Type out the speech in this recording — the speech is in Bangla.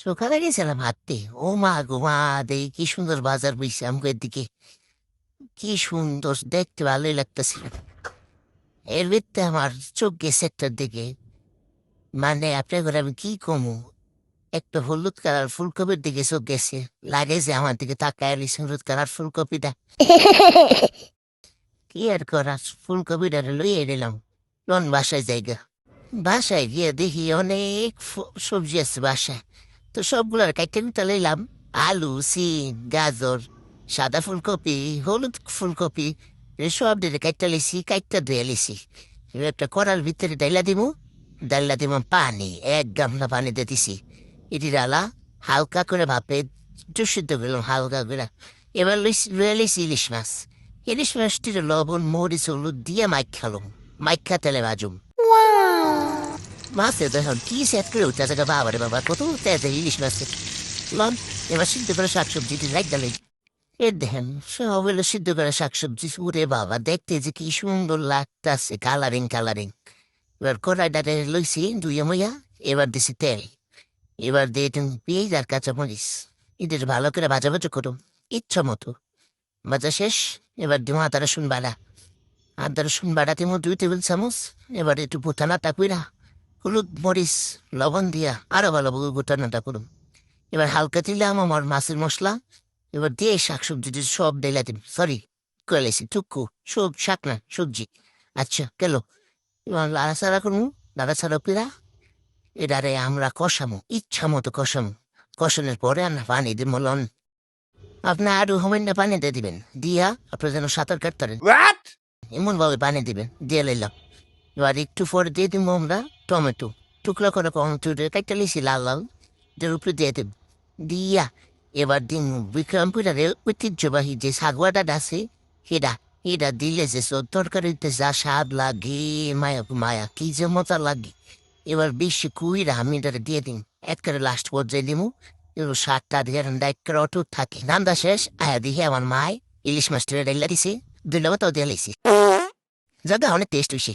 সকালে গেছিলাম হাঁটতে। ও মা গো মা, দেখি কি সুন্দর বাজার বইছে আমগো দিকে। কি সুন্দর দেখতে, ভালোই লাগতেছিল। এর ভিত্তে আমার চোখ গেছে একটার দিকে। মানে আপনার ঘরে আমি কি কমু, একটা হলুদ কালার ফুলকপির দিকে চোখ গেছে। লাগে যে আমার দিকে তাকায় রয়েছে হলুদ কালার ফুলকপিটা। কি আর করার, ফুলকপিটা লইয়ে নিলাম। কোন বাসায় জায়গা, বাসায় গিয়ে দেখি অনেক সবজি আছে বাসায়। তো সবগুলোর কাইটে কুটা লইলাম। আলু, সিম, গাজর, সাদা ফুলকপি, হলুদ ফুলকপি, সব দিয়ে কাইটটা লিছি, কাইটটা ধুয়ে লিছি। এবার একটা কড়ার ভিতরে ডাইলা দিব পানি, 1 গামলা পানি দিয়ে দিছি। এটি ডালা হালকা করে ভাপে একটু সিদ্ধ করলাম হালকা করে। এবার লুয়ে লিছি ইলিশ মাছ। ইলিশ মাছটির লবণ মরিচ হলুদ দিয়ে মাইক খালুম, মাইখা তেলে ভাজুম। মাছে দেখুন কি সেট করে উঠতে আছে বাবা রে বাবা, কত উঠতে আছে ইলিশ মাছে। লন, এবার সিদ্ধ করে শাকসবজিটি লাইক ডালে। এ দেখেন সব হলো সিদ্ধ করে শাকসবজি। উরে বাবা, দেখতে যে কি সুন্দর লাগতাছে, কালারিং কালারিং। এবার কড়াইটাতে লইছি ধুইয়া মুইয়া। এবার দিছি তেল। এবার দিয়ে তুমি পেঁয়াজ আর কাঁচামরিচ এদের ভালো করে ভাজা ভাজা করুন ইচ্ছা মতো। ভাজা শেষ। এবার দিব আদা রসুন বাড়া। আদা রসুন বাড়া দিব 2 টেবিল চামচ। এবার একটু ভুটানাটা কইরা হলুদ মরিচ লবণ দিয়া আরো ভালো ভুটানাটা করুন। এবার হালকা দিলাম আমার মাছের মশলা। এবার দিয়ে শাকসবজি সব ডেলা দিন, সরি কয়েছি টুকু, সব শাক না সবজি। আচ্ছা গেল। এবার লাড়াচাড়া করবো। লাড়াচাড়া পিরা এটারে আমরা কষামো, ইচ্ছা মতো কষামো। কষানোর পরে আমরা পানি দিব লন। আপনি আরো হোমেন পানি দিয়ে দিবেন, দিয়া আপনার যেন সাঁতার কাটতে পারেন এমন ভাবে পানি দিবেন। দিয়ে লাইলাম। এবার একটু পরে দিয়ে দিব আমরা টমেটো, টুকরা করে টমেটো কাইটা লিছি লাল লাল, এটার উপরে দিয়ে দেব। দিয়া এবার দিন বিক্রমপুরের ঐতিহ্যবাহী যে শাগুয়াটা আছে সেটা, এটা দিলে যে তরকারিতে যা স্বাদ লাগে, মায়া মায়া কি যে মজা লাগে। এবার বেশি কুইরা আমি এটারে দিয়ে দিন, একবারে লাস্ট পর্যায়ে দিমু। এবার স্বাদটা দিয়ে একবারে অটুট থাকে। রান্না শেষ আয়া দিহে আমার মায় ইলিশ মাছটা ডাইলা দিছে, 2 লবতাও দিয়ে লাইছি। যাতে অনেক টেস্ট হয়েছে।